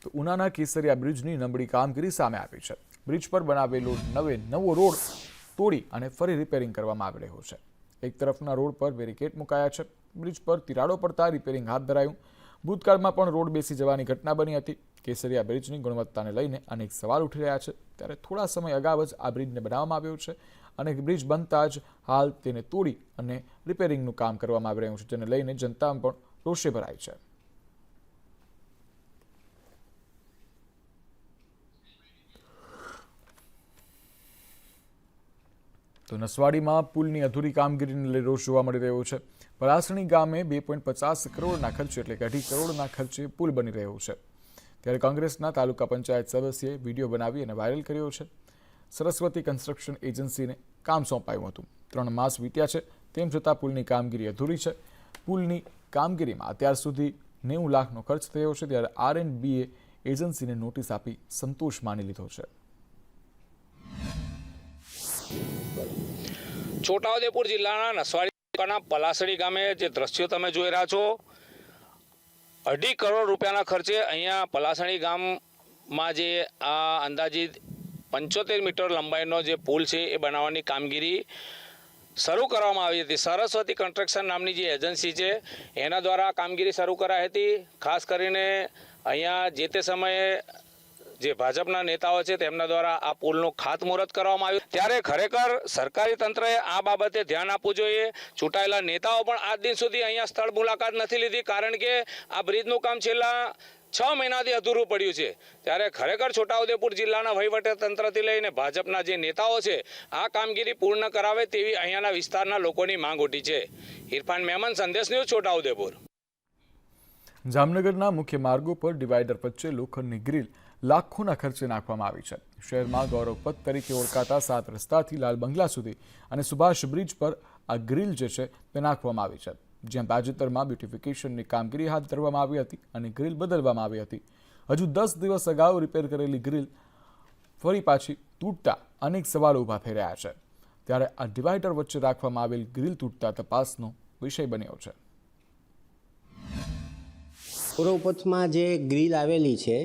તો ઉનાના કેસરિયા બ્રિજની નબળી કામગીરી સામે આવી છે। બ્રિજ પર બનાવેલો નવો રોડ તોડી અને ફરી રિપેરિંગ કરવામાં આવી રહ્યો છે। એક તરફના રોડ પર બેરિકેડ મુકાયા છે। બ્રિજ પર તિરાડો પડતા રિપેરિંગ હાથ ધરાયું। ભૂતકાળમાં પણ રોડ બેસી જવાની ઘટના બની હતી। કેસરિયા બ્રિજની ગુણવત્તાને લઈને અનેક સવાલ ઉઠી રહ્યા છે। ત્યારે થોડા સમય અગાઉ જ આ બ્રિજને બનાવવામાં આવ્યો છે અને બ્રિજ બનતા જ હાલ તેને તોડી અને રિપેરિંગનું કામ કરવામાં આવી રહ્યું છે, જેને લઈને જનતા પણ રોષે ભરાઈ છે। તો નસવાડીમાં પુલની અધૂરી કામગીરીને લઈ રોષ જોવા મળી રહ્યો છે। પલાસણી ગામે 2.50 કરોડના ખર્ચે એટલે કે 2.5 કરોડના ખર્ચે પુલ બની રહ્યો છે। ત્યારે કોંગ્રેસના તાલુકા પંચાયત સદસ્યએ વિડીયો બનાવી અને વાયરલ કર્યો છે। સરસ્વતી કન્સ્ટ્રક્શન એજન્સીને કામ સોંપાયું હતું। 3 માસ વીત્યા છે, તેમ છતાં પુલની કામગીરી અધૂરી છે। પુલની કામગીરીમાં અત્યાર સુધી 90 લાખનો ખર્ચ થયો છે, ત્યારે R&Bએ એજન્સીને નોટિસ આપી સંતોષ માની લીધો છે। છોટાઉદેપુર જિલ્લાના નસવાડી તાલુકાના પલાસણી ગામે જે દ્રશ્યો તમે જોઈ રહ્યા છો, 2.5 કરોડ રૂપિયાના ખર્ચે અહીંયા પલાસણી ગામમાં જે આ અંદાજિત 75 મીટર લંબાઈનો જે પુલ છે એ બનાવવાની કામગીરી શરૂ કરવામાં આવી હતી। સરસ્વતી કન્સ્ટ્રક્શન નામની જે એજન્સી છે એના દ્વારા કામગીરી શરૂ કરાઈ હતી। ખાસ કરીને અહીંયા જે તે સમયે જે ભાજપના નેતાઓ છે તેમના દ્વારા આ પુલનું ખાતમુહૂર્ત કરવામાં આવ્યું। ત્યારે ખરેખર સરકારી તંત્રએ આ બાબતે ધ્યાન આપવું જોઈએ। ચૂંટાયેલા નેતાઓ પણ આજ દિન સુધી અહીંયા સ્થળ મુલાકાત નથી લીધી, કારણ કે આ બ્રિજનું કામ છેલ્લા 6 મહિનાથી અધૂરું પડ્યું છે। ત્યારે ખરેખર છોટાઉદેપુર જિલ્લાના વહીવટીતંત્રથી લઈને ભાજપના જે નેતાઓ છે આ કામગીરી પૂર્ણ કરાવે તેવી અહીંયાના વિસ્તારના લોકોની માંગ ઉઠી છે। ઇરફાન મેમન, સંદેશ ન્યૂઝ, છોટાઉદેપુર। જામનગરના મુખ્ય માર્ગો પર ડિવાઈડર વચ્ચે લોખંડની ગ્રીલ લાખોના ખર્ચે નાખવામાં આવી છે। શહેરમાં ગૌરવ પથ તરીકે ઓળખાતા 7 રસ્તાથી લાલ બંગલા સુધી અને સુભાષ બ્રિજ પર આ ગ્રીલ જે છે તે નાખવામાં આવી છે, જ્યાં તાજેતરમાં બ્યુટિફિકેશનની કામગીરી હાથ ધરવામાં આવી હતી અને ગ્રીલ બદલવામાં આવી હતી। હજુ 10 દિવસ અગાઉ રિપેર કરેલી ગ્રીલ ફરી પાછી તૂટતા અનેક સવાલો ઊભા થઈ રહ્યા છે। ત્યારે આ ડિવાઈડર વચ્ચે રાખવામાં આવેલ ગ્રીલ તૂટતા તપાસનો વિષય બન્યો છે। ગૌરવપથમાં જે ગ્રીલ આવેલી છે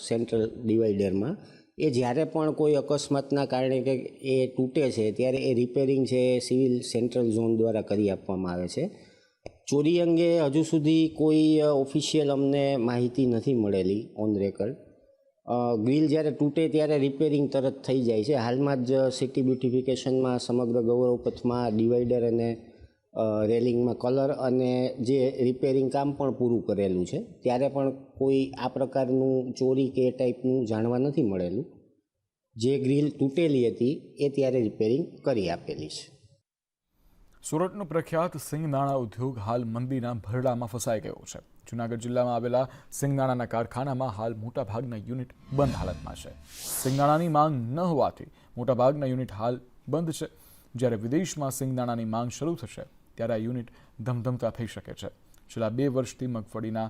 સેન્ટ્રલ ડિવાઈડરમાં, એ જ્યારે પણ કોઈ અકસ્માતના કારણે કે એ તૂટે છે ત્યારે એ રિપેરિંગ છે એ સિવિલ સેન્ટ્રલ ઝોન દ્વારા કરી આપવામાં આવે છે। ચોરી અંગે હજુ સુધી કોઈ ઓફિશિયલ અમને માહિતી નથી મળેલી ઓન રેકર્ડ। ગ્રીલ જ્યારે તૂટે ત્યારે રિપેરિંગ તરત થઈ જાય છે। હાલમાં જ સિટી બ્યુટિફિકેશનમાં સમગ્ર ગૌરવપથમાં ડિવાઈડર અને રેલિંગમાં કલર અને જે રિપેરિંગ કામ પણ પૂરું કરેલું છે, ત્યારે પણ કોઈ આ પ્રકારનું ચોરી કે એ ટાઈપનું જાણવા નથી મળેલું। જે ગ્રીલ તૂટેલી હતી એ ત્યારે રિપેરિંગ કરી આપેલી છે। સુરતનો પ્રખ્યાત સિંગદાણા ઉદ્યોગ હાલ મંદીના ભરડામાં ફસાઈ ગયો છે। જૂનાગઢ જિલ્લામાં આવેલા સિંગદાણાના કારખાનામાં હાલ મોટાભાગના યુનિટ બંધ હાલતમાં છે। સિંગદાણાની માંગ ન હોવાથી મોટાભાગના યુનિટ હાલ બંધ છે। જ્યારે વિદેશમાં સિંગદાણાની માંગ શરૂ થશે ત્યારે આ યુનિટ ધમધમતા થઈ શકે છે। છેલ્લા 2 વર્ષથી મગફળીના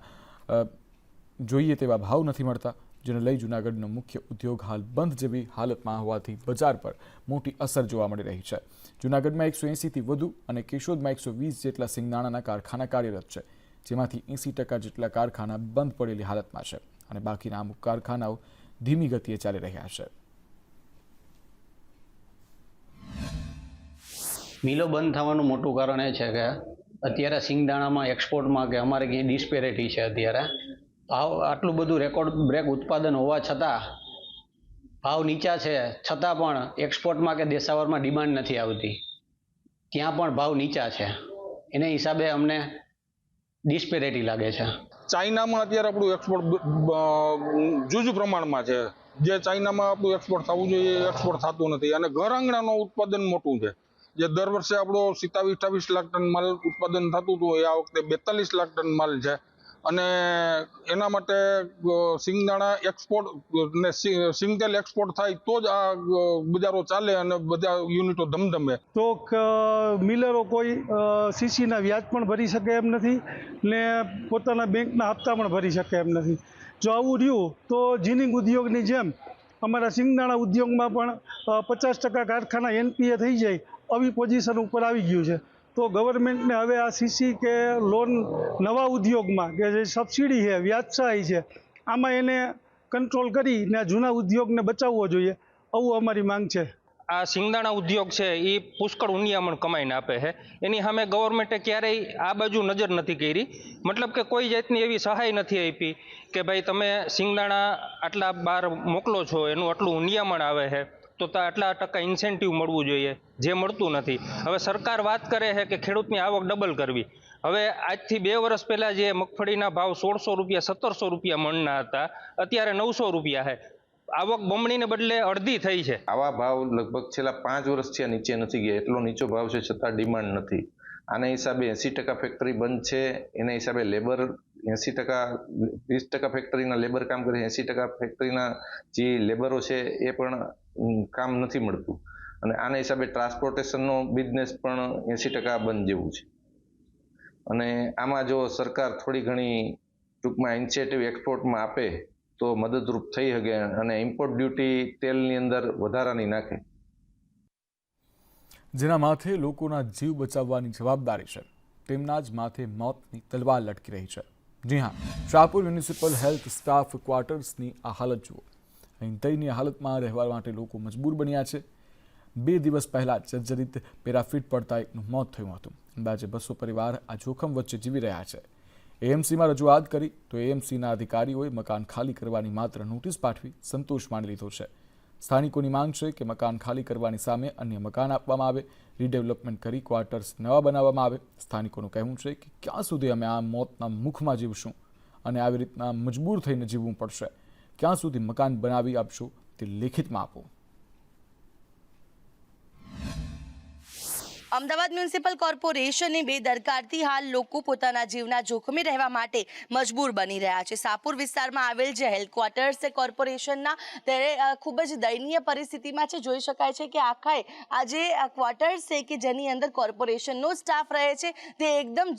જોઈએ તેવા ભાવ નથી મળતા, જેને લઈ જૂનાગઢનો મુખ્ય ઉદ્યોગ હાલ બંધ જેવી હાલતમાં હોવાથી બજાર પર મોટી અસર જોવા મળી રહી છે। જૂનાગઢમાં 180થી વધુ અને કેશોદમાં 120 જેટલા સિંગદાણાના કારખાના કાર્યરત છે, જેમાંથી 80% જેટલા કારખાના બંધ પડેલી હાલતમાં છે અને બાકીના અમુક કારખાનાઓ ધીમી ગતિએ ચાલી રહ્યા છે। મિલો બંધ થવાનું મોટું કારણ એ છે કે અત્યારે સિંગદાણામાં એક્સપોર્ટમાં કે અમારે કંઈ ડિસ્પેરિટી છે। અત્યારે ભાવ આટલું બધું રેકોર્ડ બ્રેક ઉત્પાદન હોવા છતાં ભાવ નીચા છે, છતાં પણ એક્સપોર્ટમાં કે દેશાવરમાં ડિમાન્ડ નથી આવતી, ત્યાં પણ ભાવ નીચા છે। એને હિસાબે અમને ડિસ્પેરિટી લાગે છે। ચાઇનામાં અત્યારે આપણું એક્સપોર્ટ જુજ પ્રમાણમાં છે। જે ચાઇનામાં આપણું એક્સપોર્ટ થવું જોઈએ એ એક્સપોર્ટ થતું નથી અને ઘર આંગણાનું ઉત્પાદન મોટું છે। જે દર વર્ષે આપણો 27-28 લાખ ટન માલ ઉત્પાદન થતું હતું એ આ વખતે 42 લાખ ટન માલ છે અને એના માટે સિંગદાણા એક્સપોર્ટ ને સિંગતેલ એક્સપોર્ટ થાય તો જ આ બજારો ચાલે અને બધા યુનિટો ધમધમે। તો મિલરો કોઈ સીસીના વ્યાજ પણ ભરી શકે એમ નથી ને પોતાના બેંકના હપ્તા પણ ભરી શકે એમ નથી। જો આવું રહ્યું તો જીનિંગ ઉદ્યોગની જેમ અમારા સિંગદાણા ઉદ્યોગમાં પણ 50% કારખાના એનપીએ થઈ જાય આવી પોઝિશન ઉપર આવી ગયું છે। તો ગવર્મેન્ટને હવે આ સીસી કે લોન નવા ઉદ્યોગમાં કે જે સબસિડી છે, વ્યાજ સહાય છે, આમાં એને કંટ્રોલ કરીને જૂના ઉદ્યોગને બચાવવો જોઈએ, આવું અમારી માંગ છે. આ સિંગદાણા ઉદ્યોગ છે એ પુષ્કળ ઉનિયામણ કમાઈને આપે છે, એની સામે ગવર્મેન્ટે ક્યારેય આ બાજુ નજર નથી કરી. મતલબ કે કોઈ જાતની એવી સહાય નથી આપી કે ભાઈ તમે સિંગદાણા આટલા બહાર મોકલો છો, એનું આટલું ઉનિયામણ આવે છે તો આટલા ટકા ઇન્સેન્ટિવ મળવું જોઈએ, જે મળતું નથી. હવે સરકાર વાત કરે છે કે ખેડૂતની આવક ડબલ કરવી. હવે આજથી 2 વર્ષ પહેલાં જે મગફળીના ભાવ 1600 રૂપિયા 1700 રૂપિયા મણના હતા, અત્યારે 900 રૂપિયા છે. આવક બમણીને બદલે અડધી થઈ છે. આવા ભાવ લગભગ છેલ્લા 5 વર્ષથી નીચે નથી ગયા. એટલો નીચો ભાવ છે છતાં ડિમાન્ડ નથી. આના હિસાબે 80% ફેક્ટરી બંધ છે. એના હિસાબે લેબર 80%, 20% ફેક્ટરીના લેબર કામ કરે, 80% ફેક્ટરીના જે લેબરો છે એ પણ કામ નથી મળતું. અને આના હિસાબે ટ્રાન્સપોર્ટેશનનો બિઝનેસ પણ 80% બંધ જેવું છે. અને આમાં જો સરકાર થોડી ઘણી ટૂંકમાં ઇનિશિયેટિવ એક્સપોર્ટમાં આપે તો મદદરૂપ થઈ શકે અને ઇમ્પોર્ટ ડ્યુટી તેલની અંદર વધારાની નાખે, જેના માથે લોકોના જીવ બચાવવાની જવાબદારી છે, તેમના જ માથે મોતની તલવાર લટકી રહી છે. જી હા, શાહપુર મ્યુનિસિપલ હેલ્થ સ્ટાફ ક્વાર્ટર્સની આ હાલત જુઓ. અહીં દયનીય હાલતમાં રહેવા માટે લોકો મજબૂર બન્યા છે. 2 દિવસ પહેલા જર્જરિત પેરાફિટ પડતા એકનું મોત થયું હતું. અંદાજે 200 પરિવાર આ જોખમ વચ્ચે જીવી રહ્યા છે. એએમસીમાં રજૂઆત કરી તો એએમસીના અધિકારીઓએ મકાન ખાલી કરવાની માત્ર નોટિસ પાઠવી સંતોષ માની લીધો છે. સ્થાનિકોની માંગ છે કે મકાન ખાલી કરવાની સામે અન્ય મકાન આપવામાં આવે, રીડેવલપમેન્ટ કરી ક્વાર્ટર્સ નવા બનાવવામાં આવે. સ્થાનિકોનું કહેવું છે કે ક્યાં સુધી અમે આ મોતના મુખમાં જીવશું અને આવી રીતના મજબૂર થઈને જીવવું પડશે? ક્યાં સુધી મકાન બનાવી આપશો તે લેખિતમાં આપો. અમદાવાદ મ્યુનિસિપલ કોર્પોરેશનની બેદરકારીથી હાલ લોકો પોતાના જીવના જોખમે રહેવા માટે મજબૂર બની રહ્યા છે. શાહપુર વિસ્તારમાં આવેલ જે હેડક્વાર્ટર્સ છે કોર્પોરેશનના, ત્યારે ખૂબ જ દયનીય પરિસ્થિતિમાં છે. જોઈ શકાય છે કે આખાએ આ જે ક્વાર્ટર્સ છે કે જેની અંદર કોર્પોરેશનનો સ્ટાફ રહે છે તે એકદમ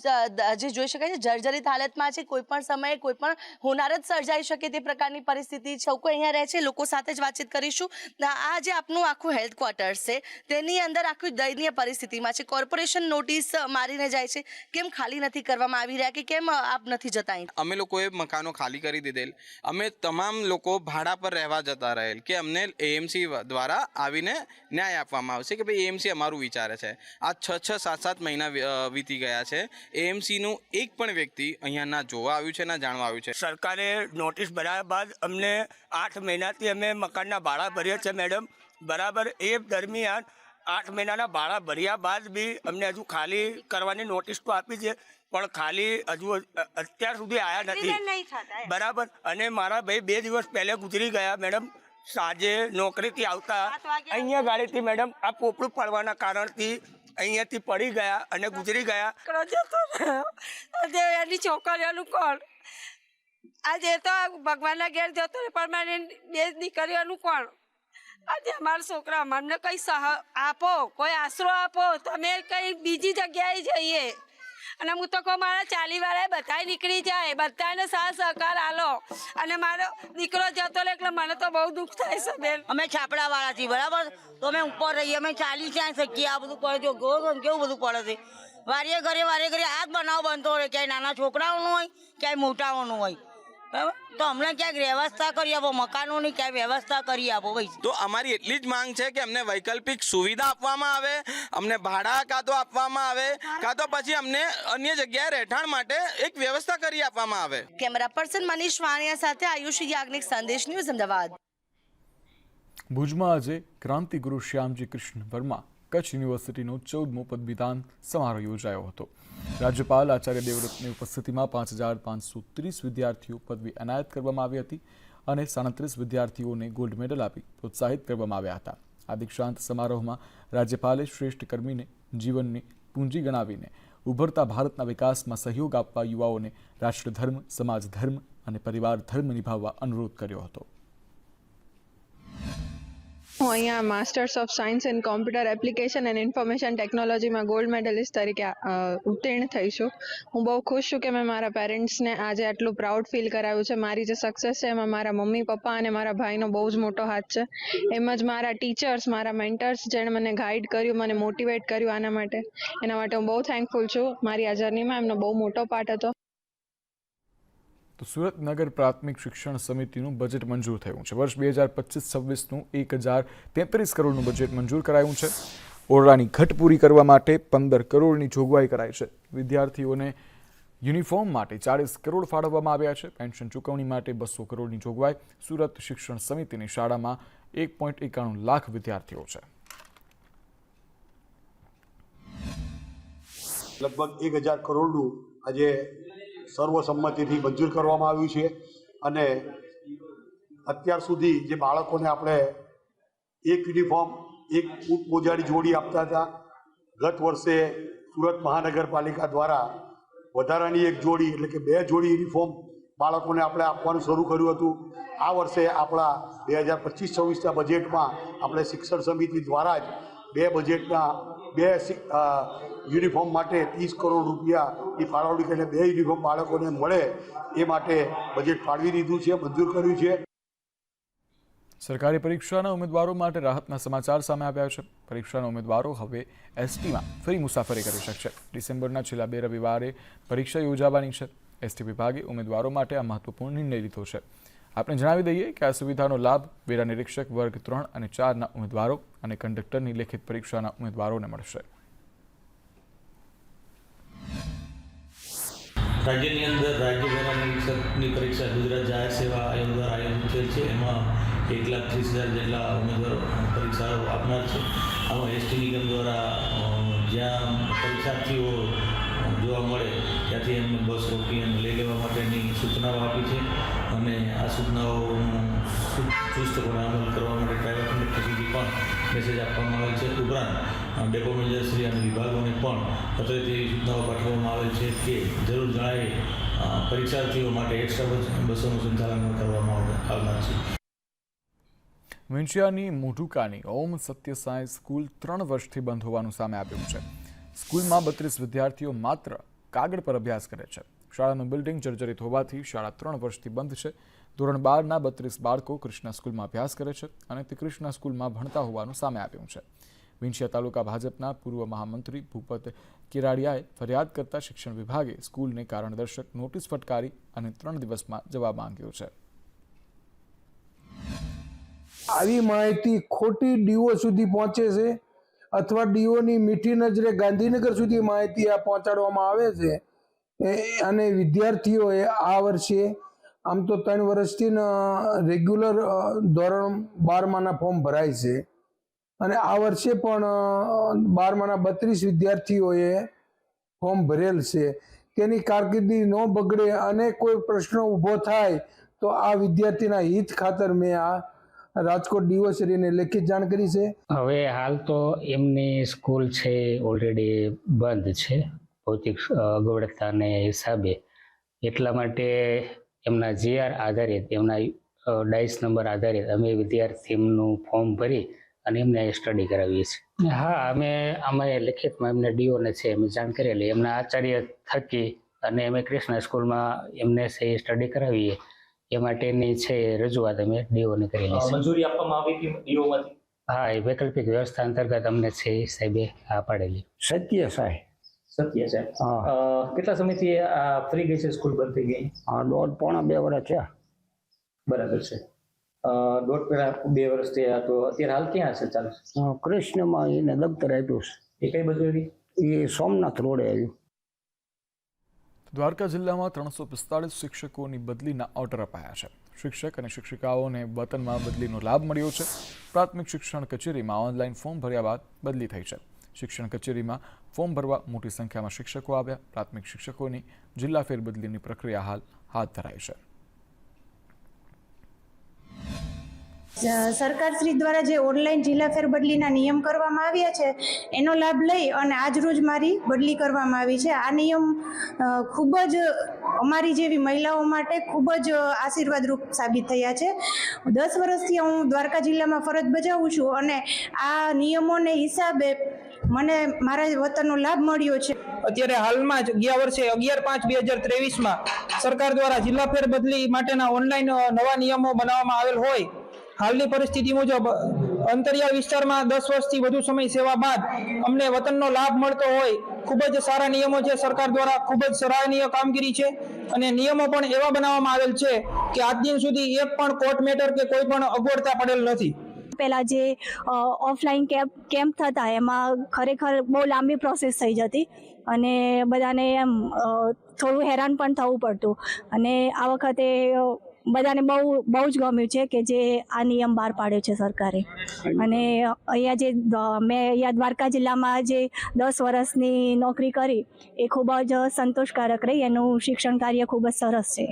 જે જોઈ શકાય છે જર્જરિત હાલતમાં છે. કોઈ પણ સમયે કોઈ પણ હોનારત સર્જાઈ શકે તે પ્રકારની પરિસ્થિતિ છે. લોકો અહીંયા રહે છે, લોકો સાથે જ વાતચીત કરીશું. આ જે આપનું આખું હેડક્વાર્ટર્સ છે તેની અંદર આખી દયનીય પરિસ્થિતિ છે. કોર્પોરેશન નોટિસ મારીને જાય છે, કેમ ખાલી નથી કરવામાં આવી રહ્યા કે કેમ આપ નથી જતા? અમે લોકોએ મકાનો ખાલી કરી દીધેલ. અમે તમામ લોકો ભાડા પર રહેવા જતા રહેલ કે અમને એએમસી દ્વારા આવીને ન્યાય આપવામાં આવશે કે ભાઈ એએમસી અમારું વિચારે છે. આ 6, 7 મહિના વીતી ગયા છે. એએમસીનું એક પણ વ્યક્તિ અહીંયા ના જોવા આવ્યું છે ના જાણવા આવ્યું છે. સરકારે નોટિસ બનાવ્યા બાદ અમને 8 મહિનાથી અમે મકાનના ભાડા ભરીએ છીએ મેડમ, બરાબર. એ દરમિયાન 8 મહિનાના ભાડા ભર્યા બાદ બી અમને હજુ ખાલી કરવાની નોટિસ તો આપી છે, પણ ખાલી હજુ અત્યાર સુધી આવ્યા નથી, બરાબર. અને મારા ભાઈ 2 દિવસ પહેલે ગુજરી ગયા મેડમ. સાંજે નોકરીથી આવતા અહીંયા ગાડીથી મેડમ આ પોપડું પડવાના કારણથી અહીંયાથી પડી ગયા અને ગુજરી ગયા. એની છોકરીઓનું કોણ? આજે તો ભગવાનના ઘેર જતો ને પરમાનન્ટ 2 દીકરીઓનું કોણ? આજે અમારા છોકરા અમને કંઈ આપો, કોઈ આશરો આપો, તમે કંઈ બીજી જગ્યાએ જઈએ. અને હું તો કહું મારા 40 વાળાએ બધા નીકળી જાય, બધાને સાથ સહકાર આલો. અને મારો દીકરો જતો રહે એટલે મને તો બહુ દુઃખ થાય છે બેન. અમે છાપડાવાળા છીએ, બરાબર. તો અમે ઉપર રહીએ, અમે ચાલી ક્યાં શકીએ? આ બધું પડે જો કેવું બધું પડે છે. વારે ઘરે આ જ બનાવ બનતો હોય, ક્યાંય નાના છોકરાઓનું હોય, ક્યાંય મોટાઓનું હોય, બરાબર. તો અમને ક્યાંક વ્યવસ્થા કરી આપો, મકાનોની ક્યાંય વ્યવસ્થા કરી આપો ભાઈ. તો અમારી એટલી જ માંગ છે કે અમને વૈકલ્પિક સુવિધા આપવામાં આવે, અમને ભાડા કાં તો આપવામાં આવે, કાં તો પછી અમને અન્ય જગ્યાએ રહેઠાણ માટે એક વ્યવસ્થા કરી આપવામાં આવે. કેમેરા પર્સન મનીષ વાણિયા સાથે આયુષી યાજ્ઞિક, સંદેશ ન્યૂઝ, અમદાવાદ. ભુજમાં આજે ક્રાંતિગુરુ શ્યામજી કૃષ્ણ વર્મા કચ્છ યુનિવર્સિટીનો 14મો પદવીદાન સમારોહ યોજાયો હતો. રાજ્યપાલ આચાર્ય દેવવ્રતની ઉપસ્થિતિમાં 5530 વિદ્યાર્થીઓ પદવી એનાયત કરવામાં આવી હતી અને 37 વિદ્યાર્થીઓને ગોલ્ડ મેડલ આપી પ્રોત્સાહિત કરવામાં આવ્યા હતા. આ દીક્ષાંત સમારોહમાં રાજ્યપાલે શ્રેષ્ઠ કર્મીને જીવનની પૂંજી ગણાવીને ઉભરતા ભારતના વિકાસમાં સહયોગ આપવા યુવાઓને રાષ્ટ્રધર્મ, સમાજ ધર્મ અને પરિવાર ધર્મ નિભાવવા અનુરોધ કર્યો હતો. હું અહીંયા masters of science in computer application and information ટેકનોલોજીમાં ગોલ્ડ મેડલિસ્ટ તરીકે ઉત્તીર્ણ થઈ છું. હું બહુ ખુશ છું કે મેં મારા પેરેન્ટ્સને આજે આટલું પ્રાઉડ ફીલ કરાવ્યું છે. મારી જે સક્સેસ છે એમાં મારા મમ્મી પપ્પા અને મારા ભાઈનો બહુ જ મોટો હાથ છે. એમ જ મારા ટીચર્સ, મારા મેન્ટર્સ જેણે મને ગાઈડ કર્યું, મને મોટિવેટ કર્યું આના માટે, એના માટે હું બહુ થેન્કફુલ છું. મારી આ જર્નીમાં એમનો બહુ મોટો પાર્ટ હતો. તો સુરત નગર પ્રાથમિક શિક્ષણ સમિતિનું બજેટ મંજૂર થયું છે. વર્ષ 2025-26નું 1033 કરોડનું બજેટ મંજૂર કરાયું છે. ઓરડાની ઘટ પૂરી કરવા માટે 15 કરોડની જોગવાઈ કરાઈ છે. વિદ્યાર્થીઓને યુનિફોર્મ માટે 40 કરોડ ફાળવવામાં આવ્યા છે. પેન્શન ચૂકવણી માટે 200 કરોડની જોગવાઈ. સુરત શિક્ષણ સમિતિની શાળામાં 1.91 લાખ વિદ્યાર્થીઓ છે. લગભગ 1000 કરોડનું આજે સર્વસંમતિથી મંજૂર કરવામાં આવ્યું છે અને અત્યાર સુધી જે બાળકોને આપણે એક યુનિફોર્મ એક બૂટ મોજાની જોડી આપતા હતા, ગત વર્ષે સુરત મહાનગરપાલિકા દ્વારા વધારાની એક જોડી એટલે કે 2 જોડી યુનિફોર્મ બાળકોને આપણે આપવાનું શરૂ કર્યું હતું. આ વર્ષે આપણા 2025-26ના બજેટમાં આપણે શિક્ષણ સમિતિ દ્વારા જ 2 બજેટના 2 યુનિફોર્મ માટે 30 કરોડ રૂપિયાની ફાળવણી કરીને 2 યુનિફોર્મ બાળકોને મળે એ માટે બજેટ ફાળવી દીધું છે, મંજૂર કર્યું છે. સરકારી પરીક્ષાના ઉમેદવારો માટે રાહતના સમાચાર સામે આવ્યા છે. પરીક્ષાના ઉમેદવારો હવે એસટીમાં ફરી મુસાફરી કરી શકશે. ડિસેમ્બરના છેલ્લા 2 રવિવારે પરીક્ષા યોજાવાની છે. એસટી વિભાગે ઉમેદવારો માટે આ મહત્વપૂર્ણ નિર્ણય લીધો છે. આપણે જણાવી દઈએ કે આ સુવિધાનો લાભ વેરા નિરીક્ષક વર્ગ 3 અને 4ના ઉમેદવારો અને કંડક્ટરની લેખિત પરીક્ષાના ઉમેદવારોને મળશે. રાજ્યની અંદર રાજ્ય વેરા નિરીક્ષકની પરીક્ષા ગુજરાત જાહેર સેવા આયોગ દ્વારા આયોજિત થયેલ છે. એમાં 1,30,000 જેટલા ઉમેદવારો પરીક્ષાઓ આપનાર છે. આમાં એસટી નિગમ દ્વારા જ્યાં પરીક્ષાર્થીઓ જોવા મળે ત્યાંથી એમને બસ રોકી અને લઈ લેવા માટેની સૂચનાઓ આપી છે અને આ સૂચનાઓનું ચુસ્તપણે અમલ કરવા માટે ડ્રાઈવર કંડક્ટર સુધી પણ મેસેજ આપવામાં આવે છે. ઉપરાંત ડેપો મેનેજરશ્રી અને વિભાગોને પણ પત્રથી એવી સૂચનાઓ પાઠવવામાં આવે છે કે જરૂર જણાય પરીક્ષાર્થીઓ માટે એક્સ્ટ્રા બસોનું સંચાલન કરવામાં આવનાર છે. વિંછિયાની મોઢુકાની ઓમ સત્ય સાંઈ સ્કૂલ 3 વર્ષથી બંધ હોવાનું સામે આવ્યું છે. સ્કૂલમાં 32 વિદ્યાર્થીઓ માત્ર કાગળ પર અભ્યાસ કરે છે. શાળાનું બિલ્ડિંગ જર્જરિત હોવાથી શાળા 3 વર્ષથી બંધ છે. ધોરણ 12ના 32 બાળકો કૃષ્ણા સ્કૂલમાં અભ્યાસ કરે છે અને તે કૃષ્ણા સ્કૂલમાં ભણતા હોવાનું સામે આવ્યું છે. વિંછિયા તાલુકા ભાજપના પૂર્વ મહામંત્રી ભૂપત કેરાડિયાએ ફરિયાદ કરતા શિક્ષણ વિભાગે સ્કૂલને કારણદર્શક નોટિસ ફટકારી અને 3 દિવસમાં જવાબ માંગ્યો છે. આવી માહિતી ખોટી ડીઓ સુધી પહોંચે છે અથવા ડીઓની મીઠી નજરે ગાંધીનગર સુધી માહિતી આ પહોંચાડવામાં આવે છે અને વિદ્યાર્થીઓએ આ વર્ષે આમ તો 3 વર્ષથી રેગ્યુલર ધોરણ 12માના ફોર્મ ભરાય છે અને આ વર્ષે પણ 12માના 32 વિદ્યાર્થીઓએ ફોર્મ ભરેલ છે. તેની કારકિર્દી ન બગડે અને કોઈ પ્રશ્ન ઊભો થાય તો આ વિદ્યાર્થીના હિત ખાતર મેં આ રાજકોટ ડીઓશ્રીને લેખિત જાણ કરી છે. હવે હાલ તો એમની સ્કૂલ છે ઓલરેડી બંધ છે ભૌતિક અગવડતાને હિસાબે. એટલા માટે એમના જીઆર આધારિત એમના ડાઇસ નંબર આધારિત અમે વિદ્યાર્થીનું ફોર્મ ભરી અને એમને સ્ટડી કરાવીએ છીએ. હા, અમે લેખિતમાં એમને ડીઓને છે અમે જાણ કરેલી. એમના આચાર્ય થકી અને અમે કૃષ્ણા સ્કૂલમાં એમને છે સ્ટડી કરાવીએ એ માટેની છે રજૂઆત અમે ડીઓને કરેલી છે. મંજૂરી આપવામાં આવી હતી ડીઓમાંથી? હા, એ વૈકલ્પિક વ્યવસ્થા અંતર્ગત અમને છે સાહેબે આ પાડેલી. સત્ય સાહેબ. કેટલા સમયથી આ ફરી ગઈ છે સ્કૂલ બંધ થઈ ગઈ? 1.5-2 વર્ષ થયા. બરાબર છે. 1.5-2 વર્ષ થયા. તો અત્યારે હાલ ક્યાં છે? ચાલુ કૃષ્ણમાં એને દફતર આપ્યું છે. એ કઈ બાજુ આવી? એ સોમનાથ રોડે આવ્યું. દ્વારકા જિલ્લામાં 345 શિક્ષકોની બદલીના ઓર્ડર અપાયા છે. શિક્ષક અને શિક્ષિકાઓને વતનમાં બદલીનો લાભ મળ્યો છે. પ્રાથમિક શિક્ષણ કચેરીમાં ઓનલાઈન ફોર્મ ભર્યા બાદ બદલી થઈ છે. શિક્ષણ કચેરીમાં ફોર્મ ભરવા મોટી સંખ્યામાં શિક્ષકો આવ્યા. પ્રાથમિક શિક્ષકોની જિલ્લા ફેરબદલીની પ્રક્રિયા હાલ હાથ ધરાઈ છે. સરકારશ્રી દ્વારા જે ઓનલાઈન જિલ્લા ફેરબદલીના નિયમ કરવામાં આવ્યા છે એનો લાભ લઈ અને આજ રોજ મારી બદલી કરવામાં આવી છે. આ નિયમ ખૂબ જ અમારી જેવી મહિલાઓ માટે ખૂબ જ આશીર્વાદરૂપ સાબિત થયા છે. 10 વર્ષથી હું દ્વારકા જિલ્લામાં ફરજ બજાવું છું અને આ નિયમોને હિસાબે મને મારા વતનનો લાભ મળ્યો છે. અત્યારે હાલમાં જ ગયા વર્ષે 11/5/2023માં સરકાર દ્વારા જિલ્લા ફેરબદલી માટેના ઓનલાઈન નવા નિયમો બનાવવામાં આવેલ હોય હાલની પરિસ્થિતિ મુજબ અંતરિયાળ વિસ્તારમાં 10 વર્ષથી વધુ સમય સેવા બાદ અમને વતનનો લાભ મળતો હોય ખૂબ જ સારા નિયમો છે. સરકાર દ્વારા ખૂબ જ સરાહનીય કામગીરી છે અને નિયમો પણ એવા બનાવવામાં આવેલ છે કે આજ દિન સુધી એક પણ કોર્ટ મેટર કે કોઈ પણ અગવડતા પડેલ નથી. પહેલાં જે ઓફલાઈન કેમ્પ થતા એમાં ખરેખર બહુ લાંબી પ્રોસેસ થઈ જતી અને બધાને એમ થોડું હેરાન પણ થવું પડતું અને આ વખતે બધાને બહુ જ ગમ્યું છે કે જે આ નિયમ બહાર પાડ્યો છે સરકારે. અને અહીંયા જે મેં અહીંયા દ્વારકા જિલ્લામાં જે 10 વર્ષની નોકરી કરી એ ખૂબ જ સંતોષકારક રહી. એનું શિક્ષણ કાર્ય ખૂબ જ સરસ છે.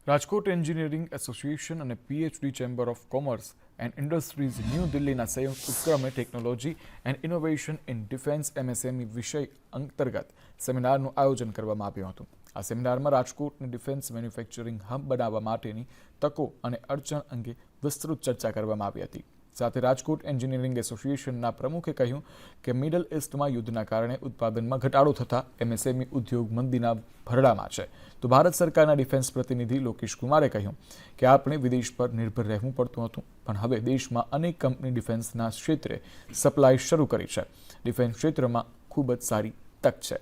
રાજકોટ એન્જિનિયરિંગ એસોસિએશન અને PhD chamber of commerce and industries new દિલ્હીના સંયુક્ત ઉપક્રમે technology and innovation in defence MSME વિષય અંતર્ગત સેમિનારનું આયોજન કરવામાં આવ્યું હતું. આ સેમિનારમાં રાજકોટને ડિફેન્સ મેન્યુફેક્ચરિંગ હબ બનાવવા માટેની તકો અને અડચણ અંગે વિસ્તૃત ચર્ચા કરવામાં આવી હતી. સાથે રાજકોટ એન્જિનિયરિંગ એસોસિએશનના પ્રમુખે કહ્યું કે મિડલ ઇસ્ટમાં યુદ્ધના કારણે ઉત્પાદનમાં ઘટાડો થતા MSME ઉદ્યોગ મંદીના ભરડામાં છે. તો ભારત સરકારના ડિફેન્સ પ્રતિનિધિ લોકેશ કુમારે કહ્યું કે આપણે વિદેશ પર નિર્ભર રહેવું પડતું હતું, પણ હવે દેશમાં અનેક કંપની ડિફેન્સના ક્ષેત્રે સપ્લાય શરૂ કરી છે. ડિફેન્સ ક્ષેત્રમાં ખૂબ જ સારી તક છે.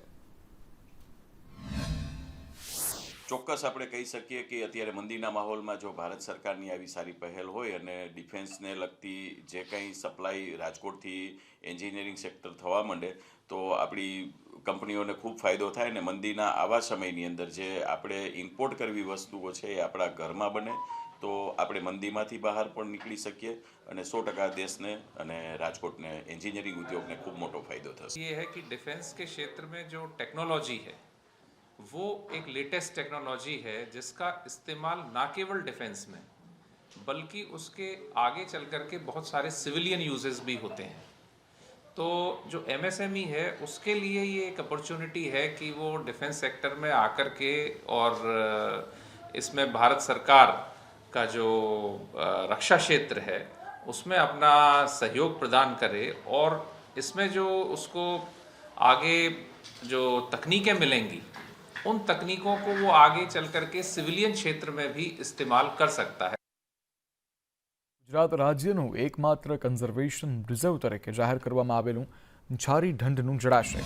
ચોક્કસ આપણે કહી શકીએ કે અત્યારે મંદીના માહોલમાં જો ભારત સરકારની આવી સારી પહેલ હોય અને ડિફેન્સને લગતી જે કંઈ સપ્લાય રાજકોટથી એન્જિનિયરિંગ સેક્ટર થવા માંડે તો આપણી કંપનીઓને ખૂબ ફાયદો થાય અને મંદીના આવા સમયની અંદર જે આપણે ઇમ્પોર્ટ કરવી વસ્તુઓ છે એ આપણા ઘરમાં બને તો આપણે મંદીમાંથી બહાર પણ નીકળી શકીએ અને 100% દેશને અને રાજકોટને એન્જિનિયરિંગ उद्योग ખૂબ મોટો ફાયદો થશે. ये है कि डिफेंस के क्षेत्र में जो टेक्नोलॉजी है वो एक लेटेस्ट टेक्नोलॉजी है जिसका इस्तेमाल ना केवल डिफेंस में बल्कि उसके आगे चल कर के बहुत सारे सिविलियन यूजेस भी होते हैं. तो जो MSME है उसके लिए ये एक अपॉर्चुनिटी है कि वो डिफेंस सेक्टर में आकर के और इसमें भारत सरकार का जो रक्षा क्षेत्र है उसमें अपना सहयोग प्रदान करे और इसमें जो उसको आगे जो तकनीकें मिलेंगी उन तकनीकों को वो आगे चल करके सिविलियन क्षेत्र में भी इस्तेमाल कर सकता है. ગુજરાત રાજ્યનું એકમાત્ર કન્ઝર્વેશન રિઝર્વ તરીકે જાહેર કરવામાં આવેલું છારી ઢંઢનું જળાશય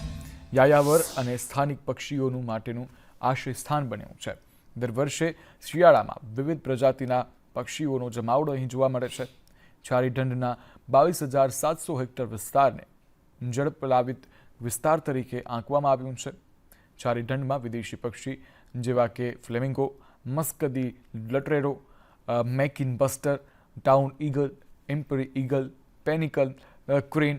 યાયાવર અને સ્થાનિક પક્ષીઓનું માટેનું આશ્રય સ્થાન બન્યું છે. દર વર્ષે શિયાળામાં વિવિધ પ્રજાતિના પક્ષીઓનો જમાવડો અહીં જોવા મળે છે. છારી ઢંઢના 22,700 હેક્ટર વિસ્તારને જળપ્લાવિત વિસ્તાર તરીકે આંકવામાં આવ્યું છે. છારી ઢંઢમાં વિદેશી પક્ષી જેવા કે ફ્લેમિંગો, મસ્કદી લટરેરો, મેકિન બસ્ટર, ટાઉન ઈગલ, એમ્પરી ઈગલ, પેનિકલ, ક્રેન,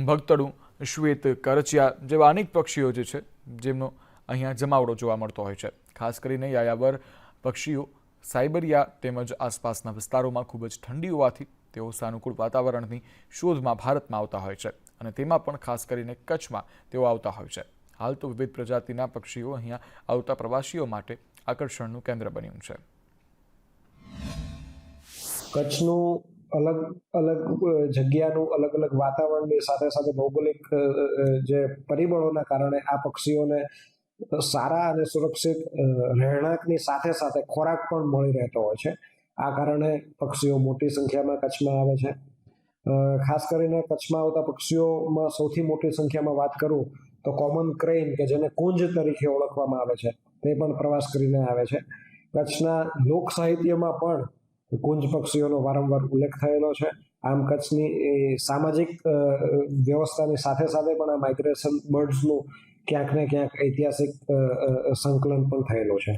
ભગતડું, શ્વેત કરચિયા જેવા અનેક પક્ષીઓ જે છે જેમનો અહીંયા જમાવડો જોવા મળતો હોય છે. ખાસ કરીને યાયાવર પક્ષીઓ સાયબરિયા તેમજ આસપાસના વિસ્તારોમાં ખૂબ જ ઠંડી હોવાથી તેઓ સાનુકૂળ વાતાવરણની શોધમાં ભારતમાં આવતા હોય છે અને તેમાં પણ ખાસ કરીને કચ્છમાં તેઓ આવતા હોય છે. હાલ તો વિવિધ પ્રજાતિના પક્ષીઓ અહીંયા આવતા પ્રવાસીઓ માટે આકર્ષણનું કેન્દ્ર બન્યું છે. કચ્છનું અલગ અલગ જગ્યાનું અલગ અલગ વાતાવરણની સાથે સાથે ભૌગોલિક જે પરિબળોના કારણે આ પક્ષીઓને સારા અને સુરક્ષિત રહેણાંકની સાથે સાથે ખોરાક પણ મળી રહેતો હોય છે. આ કારણે પક્ષીઓ મોટી સંખ્યામાં કચ્છમાં આવે છે. ખાસ કરીને કચ્છમાં આવતા પક્ષીઓમાં સૌથી મોટી સંખ્યામાં વાત કરું તો કોમન ક્રેઇન કે જેને કુંજ તરીકે ઓળખવામાં આવે છે તે પણ પ્રવાસ કરીને આવે છે. કચ્છના લોક સાહિત્યમાં પણ કુંજ પક્ષીઓનો વારંવાર ઉલ્લેખ થયેલો છે. આમ કચ્છની સામાજિક વ્યવસ્થાની સાથે સાથે પણ આ માઇગ્રેશન બર્ડ્સનું ક્યાંક ને ક્યાંક ઐતિહાસિક સંકલન પણ થયેલું છે.